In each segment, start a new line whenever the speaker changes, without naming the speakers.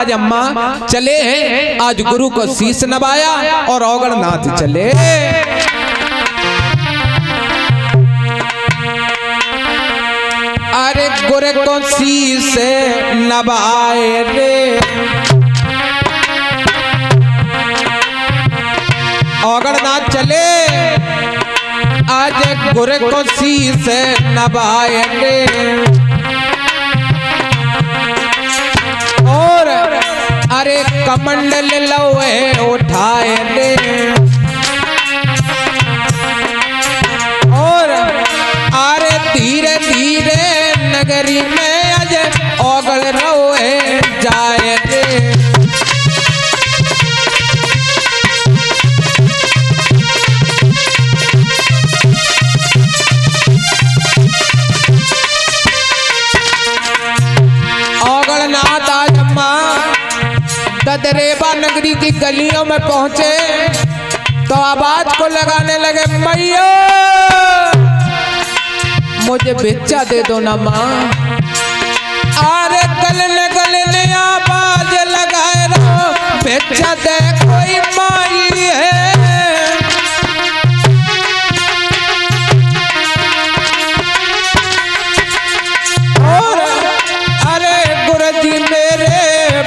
आज अम्मा चले हैं, आज गुरु को शीश नवाया और औगणनाथ चले। अरे गुरु को शीश नवाए रे, औगणनाथ चले, आज गुरु को शीश नवाए रे। और अरे कमंडल लोए उठाए रे, और अरे धीरे धीरे नगरी में अजय औगण रोए जाए रे। औगणनाथ आज अम्मा ददरेवा नगरी की गलियों में पहुंचे तो आवाज को लगाने लगे, मैया मुझे भिक्षा दे दो ना माँ। अरे गलने गलने आवाज लगाए रहो, भिक्षा दे कोई माई है। और अरे गुरुजी मेरे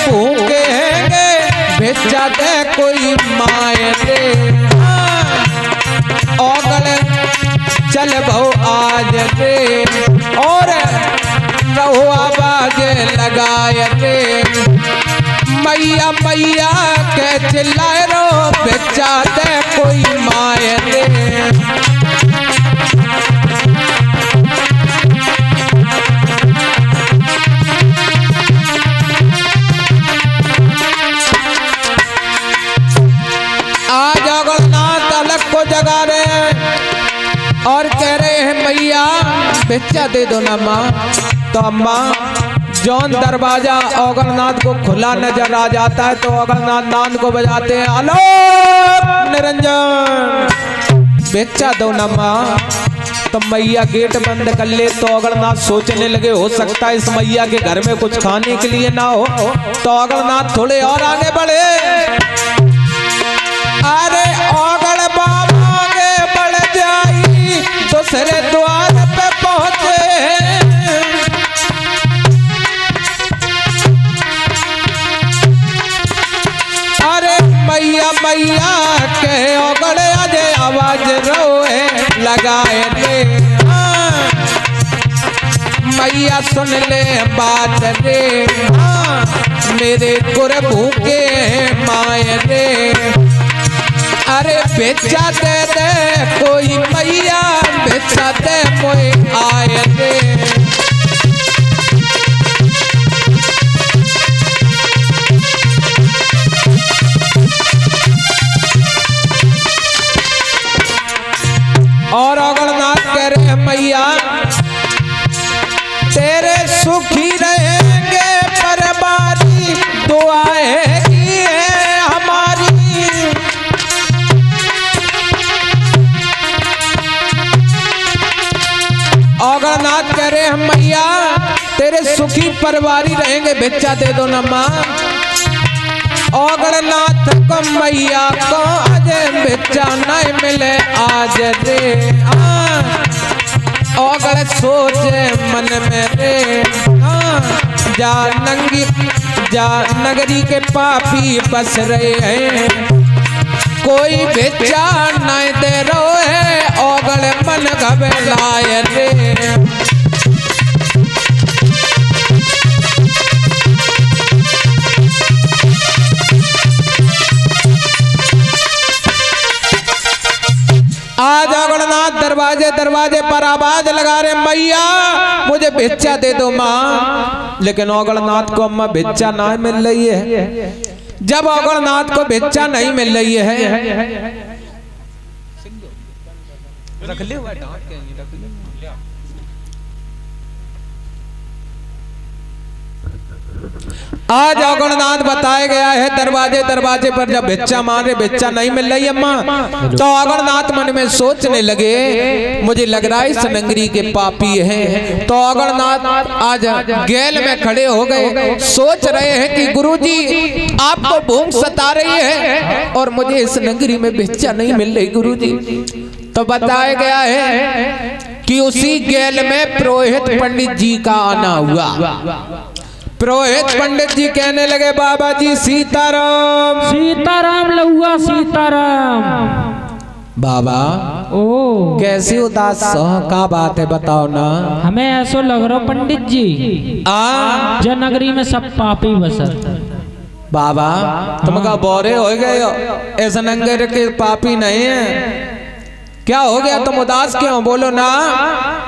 भूखे हैं, भिक्षा दे कोई माए रे। औगण चल बहु आज रे, और रहो आवाज लगाए रे। मैया मैया के चिल्लाए रो, भिक्षा दे कोई माए रे। आज औगणनाथ अलग को जगा रहे हैं और कह रहे हैं मैया भिक्षा दे दो ना माँ। तो अम्मा जौन दरवाजा औगणनाथ को खुला नजर आ जाता है तो औगणनाथ नाद को बजाते हैं, आलोक निरंजन भिक्षा दो ना माँ। तो मैया गेट बंद कर ले तो औगणनाथ सोचने लगे हो सकता है इस मैया के घर में कुछ खाने के लिए ना हो। तो औगणनाथ थोड़े और आगे बढ़े, अरे औगण बाबा आगे बढ़ जाई दूसरे द्वार पे पहुंचे। अरे मैया मैया के औगण अजय आवाज रोए लगाए रे। मैया सुन ले बात रे, मेरे गुरु भूखे माए रे। अरे भिक्षा दे दे कोई मैया, भिक्षा दे कोई आए रे। और औगणनाथ कह रहे हैं मैया तेरे सुखी रहेंगे परबारी, दुआएं की है हमारी। औगणनाथ कह रहे हैं मैया तेरे सुखी परिवारी रहेंगे, भिक्षा दे दो ना माँ। औगणनाथ को मैया को अजय भिक्षा नहीं मिले आज रे। औगण सोचे मन में रे, जा नगरी के पापी बस रहे हैं, कोई भिक्षा नहीं दे रो है। औगण मन घबराए रे। आज औगणनाथ दरवाजे दरवाजे पर आवाज लगा रहे, मैया मुझे भिक्षा दे दो माँ। लेकिन औगणनाथ को अम्मा भिक्षा नहीं मिल रही है। जब औगणनाथ को भिक्षा नहीं मिल रही है, रख ले आज अगणनाथ बताया गया है दरवाजे दरवाजे पर जब भिक्षा मारे भिक्षा नहीं मिल रही अम्मा, तो अगणनाथ मन में सोचने लगे मुझे लग रहा है इस नगरी के पापी हैं। तो अगणनाथ आज गैल में खड़े हो गए, सोच रहे हैं कि गुरुजी आपको भूख सता रही है और मुझे इस नगरी में भिक्षा नहीं मिल रही गुरुजी। तो बताया गया है कि उसी गैल में पुरोहित पंडित जी का आना हुआ। पुरोहित पंडित जी कहने लगे बाबा जी सीताराम
सीताराम लहुआ सीताराम।
बाबा
ओ
कैसी उदास का बात है बताओ ना।
हमें ऐसा लग रहा पंडित जी जनगरी में सब पापी बसर।
बाबा तुम का बोरे हो गए हो, ऐसा नंगर के पापी नहीं है, क्या हो गया तुम उदास क्यों, बोलो ना।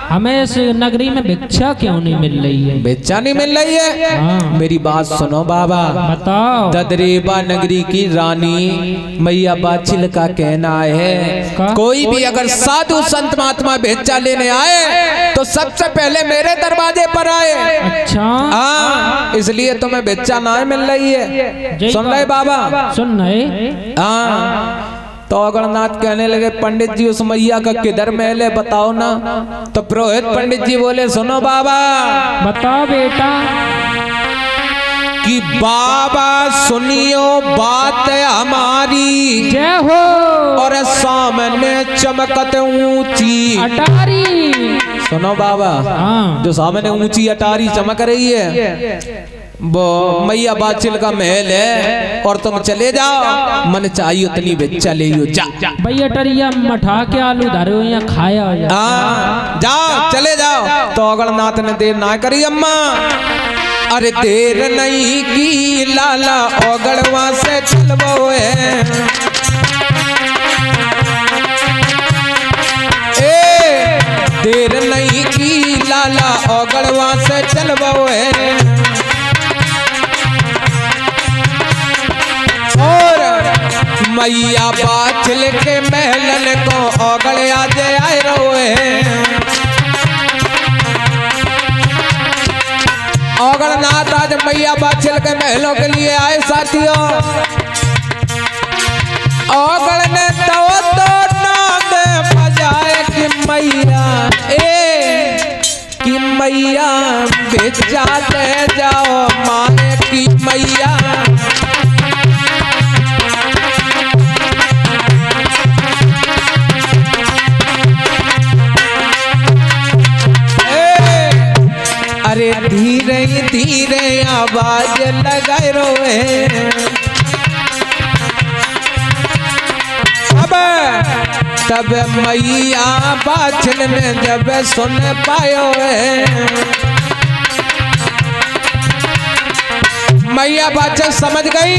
हमें इस नगरी में भिक्षा क्यों नहीं मिल रही है?
भिक्षा नहीं मिल रही है?
हाँ।
मेरी बात सुनो बाबा,
बताओ।
ददरेबा नगरी की रानी मैया बाछिल का कहना है कोई भी अगर साधु संत महात्मा भिक्षा लेने आए तो सबसे पहले मेरे दरवाजे पर आए।
अच्छा
हाँ, इसलिए तुम्हें भिक्षा ना मिल रही है। सुन रहे बाबा?
सुन रहे।
हाँ। तो अगणनाथ कहने लगे पंडित जी उस मैया का किधर महल है बताओ ना। तो पुरोहित पंडित जी बोले सुनो बाबा।
बताओ बेटा।
कि बाबा सुनियो बात हमारी
जय हो।
और सामने चमकत ऊंची
अटारी।
सुनो बाबा।
हाँ।
जो सामने ऊंची अटारी चमक रही है वो मैया बाछिल का महल है और तुम चले जाओ, मन चाहिए उतनी भिक्षा ले जा।
भैया टरिया मठा के आलू धरे या खाया हो
जाओ चले जाओ। तो अगणनाथ ने देर ना करी अम्मा, अरे देर नहीं की लाला ओगड़वा से चलबो है। देर नहीं की लाला ओगड़वा से चलबो है। और मैया बाछिल के महलन को ओगड़ आज आए रोए। ओगड़नाथ आज मैया बाछिल के महलों के लिए आए साथियों। ओगड़ ने तो नाम बजाए कि मैया कि मैया भिक्षा दे जाओ माने की मैया। अरे धीरे धीरे आवाज लगाए रोए। अब तब मैया बाछिल ने जब सुन पायो है, मैया बाछिल समझ गई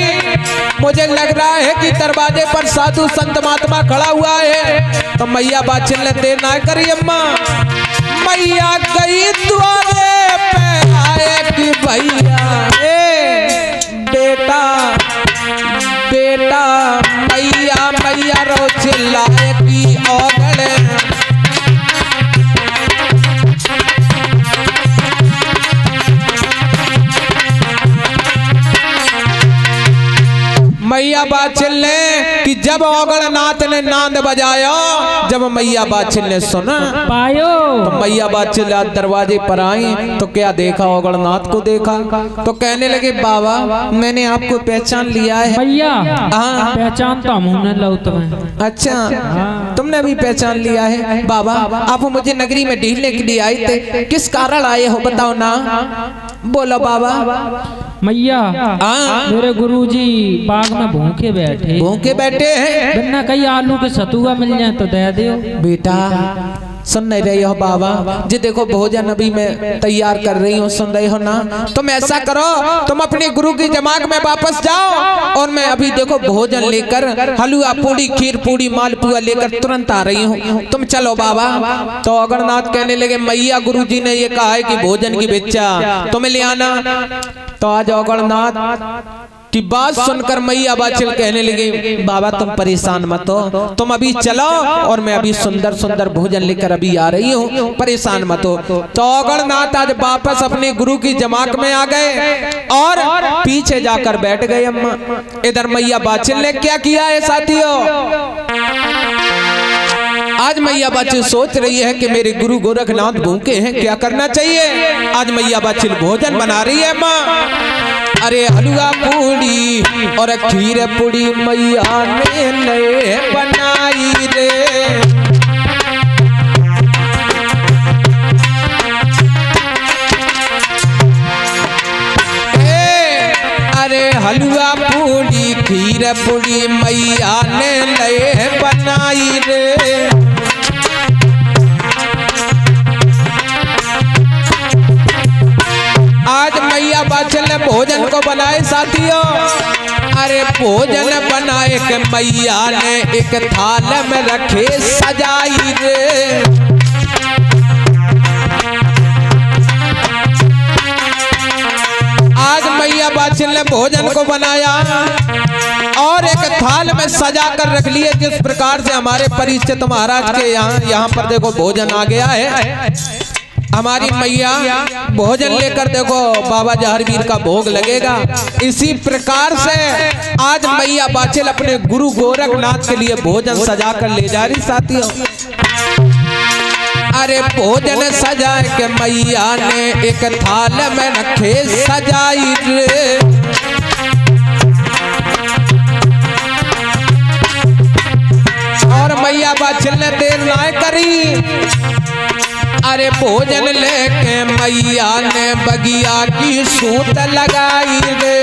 मुझे लग रहा है कि दरवाजे पर साधु संत महात्मा खड़ा हुआ है। तो मैया बाछिल ने देर ना करी अम्मा, मैया गई द्वारे पे आए कि भैया बेटा बेटा मैया मैया रो चिल्लाए कि ओगड़े। मैया बाछिल ने कि जब ओगड़नाथ ने नांद बजाया, जब मैया बाछिल ने सुना
पायो
तो मैया बाछिल दरवाजे पर आई तो क्या देखा, ओगड़नाथ को देखा। तो कहने लगे बाबा मैंने आपको पहचान लिया है।
भैया
हाँ
पहचान तो हमने लो तुम्हें।
अच्छा तुमने भी पहचान लिया है। बाबा आप मुझे नगरी में ढीलने के लिए आए थे, किस कारण आए हो बताओ ना। बोलो बाबा।
मैया मेरे गुरुजी बाग में भूखे बैठे।
भूखे बैठे हैं?
बिना कई आलू के सतुआ मिल जाए तो दे दो।
बेटा सुन नहीं रही हो बाबा जी, देखो भोजन अभी मैं तैयार कर रही हूँ, सुन रही हो ना। तुम ऐसा करो तुम अपने गुरु की जमात में वापस जाओ और मैं अभी देखो भोजन लेकर हलवा पूड़ी खीर पूड़ी मालपुआ लेकर तुरंत आ रही हूँ, तुम चलो बाबा। तो अगणनाथ कहने लगे मैया गुरुजी ने ये कहा है कि भोजन की भिक्षा तुम्हें ले आना। तो आज अगणनाथ कि बात सुनकर मैया बाछिल कहने लगे बाबा तुम परेशान मत हो, तुम अभी चलो और मैं अभी सुंदर सुंदर भोजन लेकर अभी आ रही हूँ, परेशान मत हो। तो औगणनाथ आज वापस अपने गुरु की जमात में आ गए और पीछे जाकर बैठ गए। अम्मा इधर मैया बाछिल ने क्या किया है साथियों, आज मैया बाछिल सोच रही है कि मेरे गुरु गोरखनाथ भूखे हैं, क्या करना चाहिए। आज मैया बाछिल भोजन बना रही है। माँ अरे हलवा पूड़ी और खीर पूड़ी मैया ने नए बनाई रे। अरे हलवा पूड़ी खीर पूड़ी मैया ने नए बनाई रे। आज मैया बाछिल ने भोजन को बनाए साथियों। अरे भोजन बनाए के मैया ने एक थाल में रखे सजाई रे। आज मैया बाछिल ने भोजन को बनाया और एक थाल में सजा कर रख लिए, जिस प्रकार से हमारे परिचित महाराज के यहाँ पर देखो भोजन आ गया है। हमारी मैया भोजन लेकर देखो बाबा जहरवीर का भोग लगेगा। इसी प्रकार से आज मैया बाछिल अपने गुरु गोरखनाथ के लिए भोजन सजा कर ले जा रही साथियों। अरे भोजन सजा के मैया ने एक थाल में रखे सजाई रे। और मैया बाछिल ने देर ना करी। अरे भोजन लेके मैया ने बगिया की सूत लगाई रे।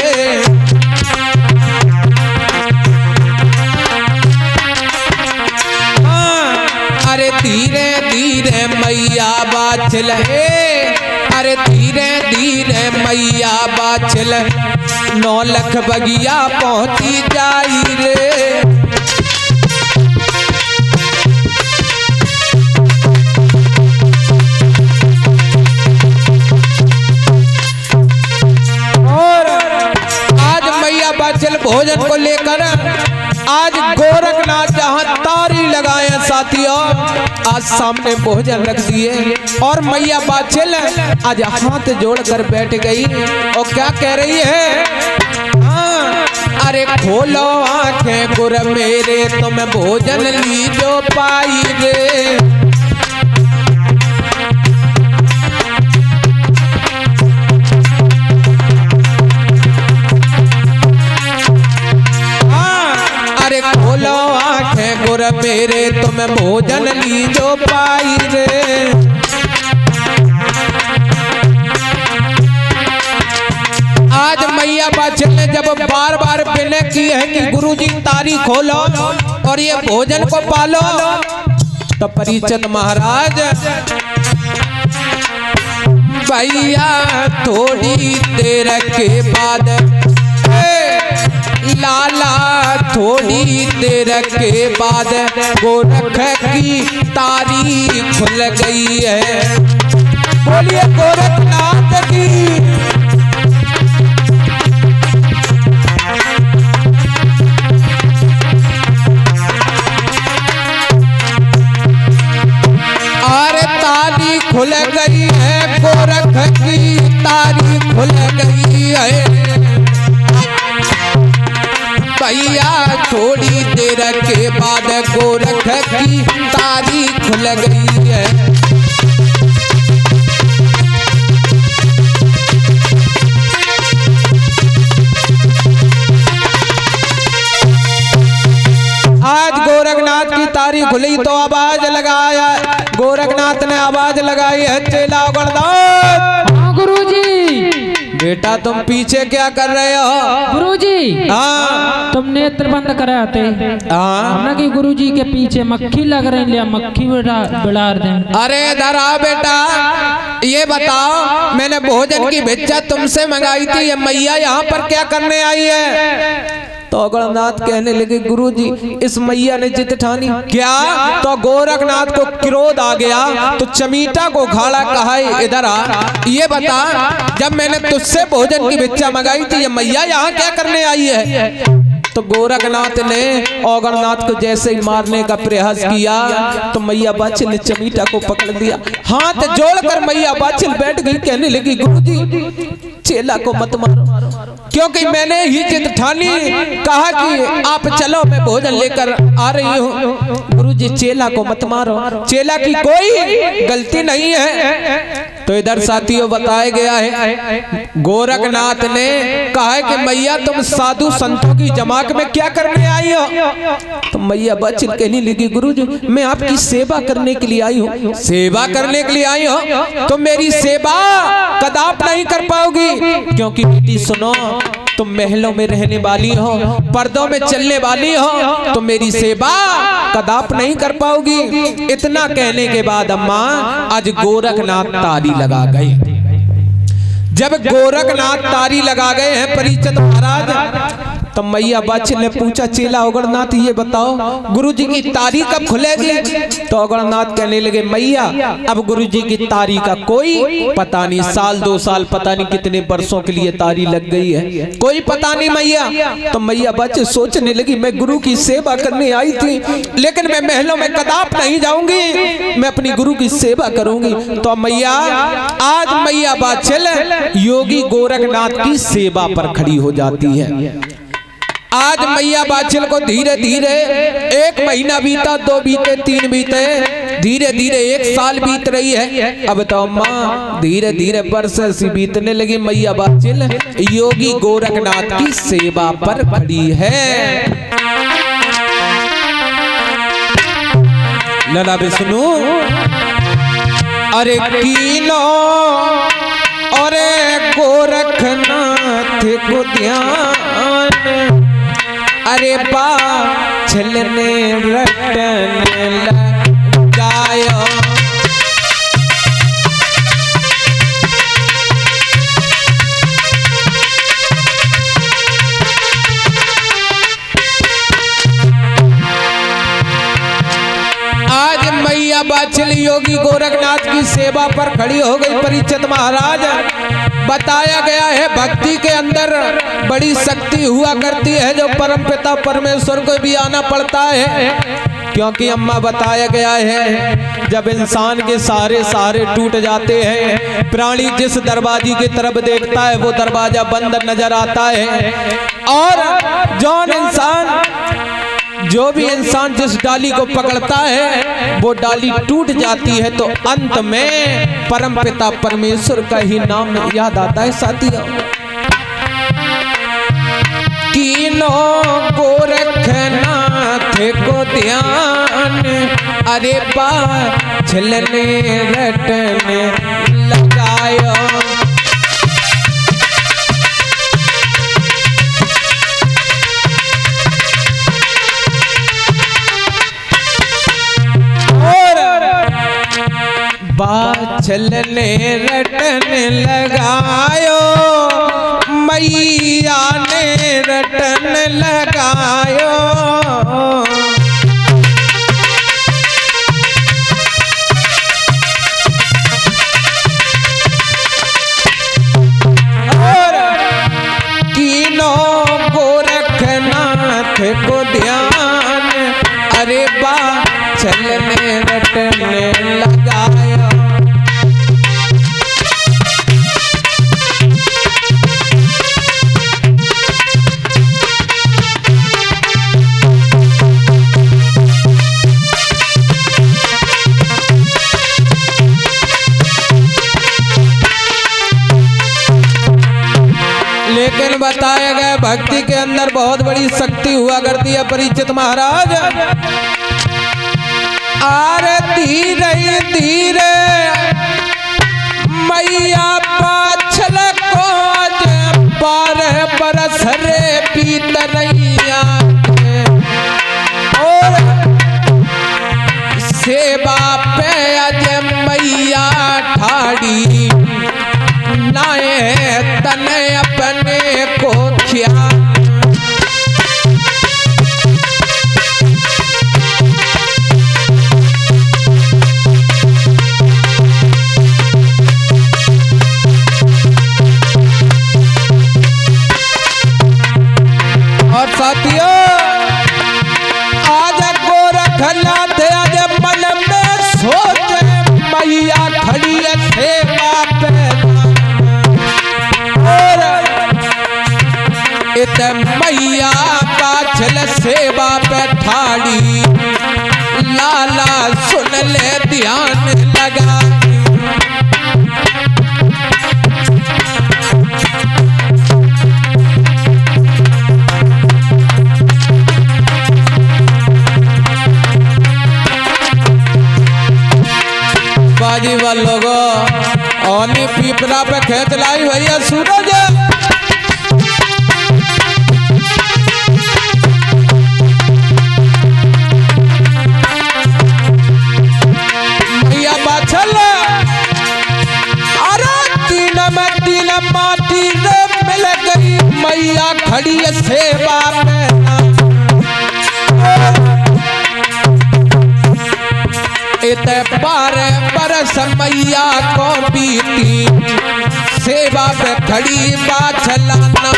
अरे धीरे धीरे मैया बाछिल अरे धीरे धीरे मैया बाछिल 9 लाख बगिया पहुंची जाई रे। भोजन को लेकर आज गोरखनाथ जहाँ तारी लगाए साथियों, आज सामने भोजन रख दिए और मैया बाछिल आज हाथ जोड़कर बैठ गई और क्या कह रही है। अरे खोलो आंखें गुर मेरे तुम भोजन लीजो पाई रे। खोलो आंखें गुर मेरे तुम भोजन लीजो पाई रे। आज मैया बाछिल ने जब बार बार विनय की है कि गुरुजी तारी खोलो और ये भोजन को पालो, तो परिचित महाराज भैया थोड़ी देर के बाद लाला थोड़ी देर के बाद गोरख की तारी खुल गई है। बोलिए गोरखनाथ की। और तारी खुल गई है, गोरख की तारी खुल गई है। भैया थोड़ी देर के बाद गोरख की तारी खुल गई है। आज गोरखनाथ की तारी खुली तो आवाज लगाया, गोरखनाथ ने आवाज लगाई है चेला औगणनाथ।
हाँ गुरुजी।
बेटा तुम पीछे क्या कर रहे हो
गुरुजी?
हाँ
तुम नेत्र बंद कराते
हाँ
कि गुरुजी के पीछे मक्खी लग रही, लिया मक्खी बिलार दे।
अरे इधर आओ बेटा, ये बताओ मैंने भोजन की भिक्षा तुमसे मंगाई थी, ये मैया यहाँ पर क्या करने आई है? तो अगरनाथ कहने लगे गुरुजी इस मैया ने जिद ठानी क्या? तो गोरखनाथ को क्रोध आ गया, तो चमीटा को घाड़ा कहा इधर आ, ये बता जब मैंने तुझसे भोजन की भिक्षा मंगाई थी ये मैया यहाँ क्या करने आई है? तो गोरखनाथ ने अगरनाथ को जैसे ही मारने का प्रयास किया तो मैया बाछिल ने चमीटा को पकड़ लिया, हाथ जोड़कर मैया बाछिल बैठ गई, कहने लगी गुरुजी चेला को मत मारो, क्योंकि मैंने ही जिद ठानी, कहा कि आप चलो मैं भोजन लेकर आ रही हूँ। गुरुजी चेला को मत मारो, चेला की कोई गलती नहीं है। तो इधर साथियों बताया गया है गोरखनाथ ने कहा है कि मैया तुम साधु संतों की जमात में क्या करने आई हो? तो मैया बाछिल कहने लगी गुरुजी मैं आपकी सेवा करने के लिए आई हूँ। सेवा करने के लिए आई हो तो मेरी सेवा कदाप नहीं कर पाओगी, क्योंकि बेटी सुनो तुम महलों में रहने वाली हो, पर्दों में चलने वाली हो, तो मेरी सेवा कदाप नहीं कर पाओगी। इतना कहने के बाद अम्मा आज गोरखनाथ तारी लगा गए। जब गोरखनाथ तारी लगा गए हैं परीक्षित महाराज, तो मैया बाछिल ने पूछा चेला अगरनाथ ये बताओ गुरुजी की तारी कब खुलेगी? तो अगरनाथ कहने लगे मैया अब गुरुजी की तारी का कोई पता नहीं, साल 2 साल पता नहीं कितने वर्षों के लिए तारी लग गई है, कोई पता नहीं मैया। तो मैया बाछिल सोचने लगी मैं गुरु की सेवा करने आई थी, लेकिन मैं महलों में कदाप नहीं जाऊंगी, मैं अपनी गुरु की सेवा करूंगी। तो मैया आज मैया बाछिल योगी गोरखनाथ की सेवा पर खड़ी हो जाती है। आज मैया बाछिल को धीरे धीरे 1 महीना बीता, 2 बीते, 3 बीते, धीरे धीरे 1 साल बीत रही है। अब तो अम्मा धीरे धीरे वर्ष सी बीतने लगी। मैया बाछिल योगी गोरखनाथ की सेवा पर खड़ी है। लला विष्णु अरे कीनो अरे गोरखनाथ को ध्यान, अरे बाछिल ने रटने लगायो, आज मैया बाछिल योगी गोरखनाथ की सेवा पर खड़ी हो गई। परीक्षित महाराज बताया गया है भक्ति के अंदर बड़ी शक्ति हुआ करती है, जो परमपिता परमेश्वर को भी आना पड़ता है, क्योंकि अम्मा बताया गया है जब इंसान के सहारे टूट जाते हैं, प्राणी जिस दरवाजे की तरफ देखता है वो दरवाजा बंद नजर आता है, और जो भी इंसान जिस डाली को पकड़ता है वो डाली टूट जाती है, तो अंत में परमपिता परमेश्वर का ही नाम याद आता है। साथियों कीनो गोरखनाथ को ध्यान, अरे बाछिल ने रटने लगायो, बाछिल ने रटने लगायो, मैया ने रटने लगायो, और कीनो गोरखनाथ को ध्यान, अरे बाछिल ने रटने लगायो। लेकिन बताया गया भक्ति के अंदर बहुत बड़ी शक्ति हुआ करती है। परीक्षित महाराज आरती धीरे धीरे मैया बाछिल को पार बरस रे पीत रैया, और सेवा पे अज मैया ठाड़ी, नाए तने अपने को ख्याल, और साथियों आज गोरखनाथ आज मन में सोचे मैया खड़ी है सेवा पे और इत मैया पाछल सेवा पे ठाड़ी लाला सुन ले ध्यान लगा बाजी वालों ओनी पीपरा पे खेत लाई भैया सूरज भैया बाछल अरे तीन में तीन माटी रे मिल गई मैया खड़ी है सेवा में इत 12 बरस मैया को बीती सेवा पे खड़ी बाछलाना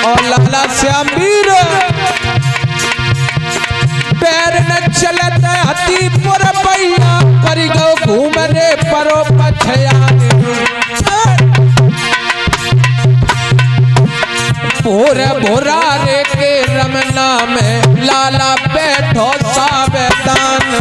और लाला श्याम वीर पैर न चलत हतीपुर पैया कर गो घूम रे परो पछया भोर भोरा रे के रमना में लाला बैठो सावधान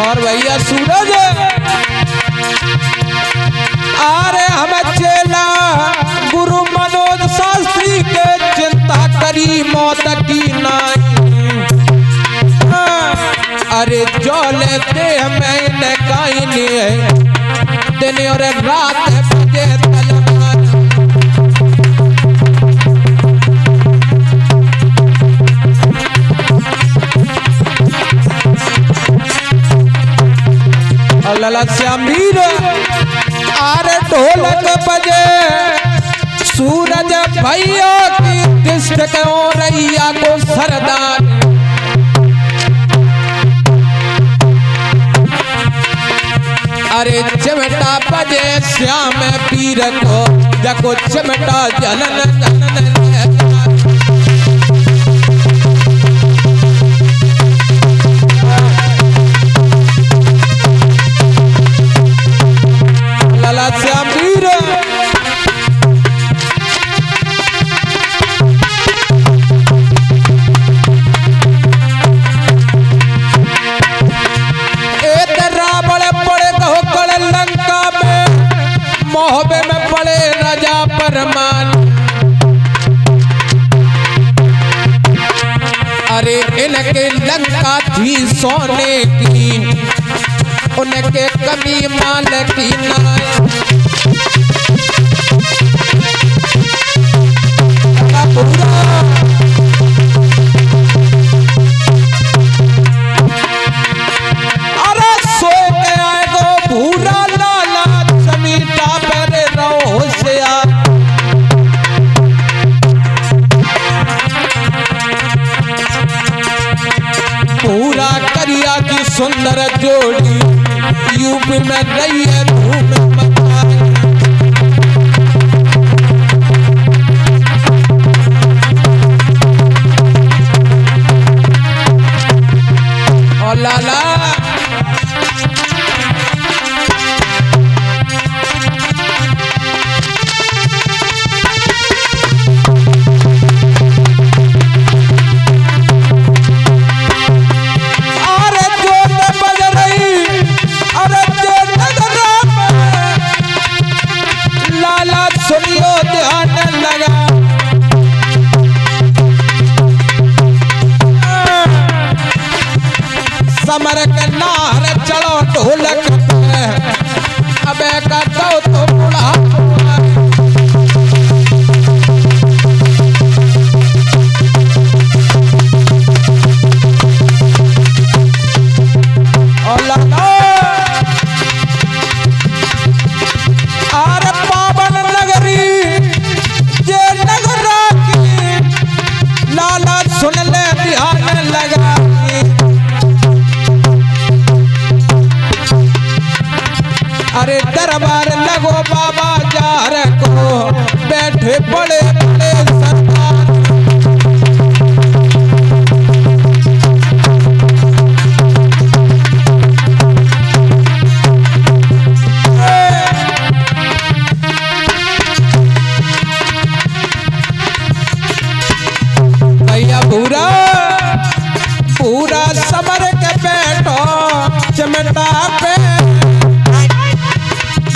और भैया सूरज आरे हम चेला गुरु मनोज शास्त्री के चिंता करी मौत की नाई अरे जोले दे मैंने काई नहीं दिन और रात बजे तलवार लाला श्याम वीर आरे ढोलक बजे सूरज भैया की दिष्ट को रैया को सरदार अरे चिमटा बजे श्याम पीर को जको चिमटा जनन जनन लाला श्याम वीर रावण पड़े कहो कड़ लंका में मोहबे में पड़े राजा परमान अरे इनके लंका थी सोने की उनके कमी माल की नाय अरे सो के आए गो भूरा लाला समीटा पर रहो से पूरा करिया की सुंदर जोड़ी यूपी में रही है धूम मचाए और लाला अरे जो बज रही अरे जो अरे दरबार लगो बाबा जार को बैठे बड़े बड़े सरदार। भैया पूरा पूरा समर के बैठो चमटा पे,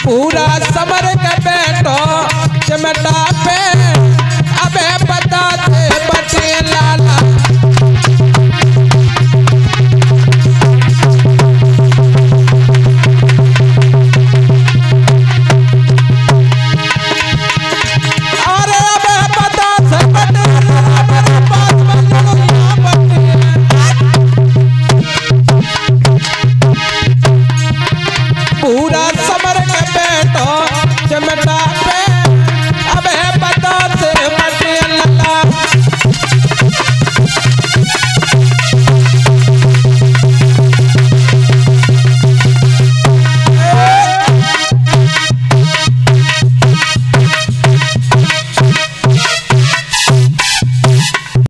पूरा समर के बैठो चमटा पे।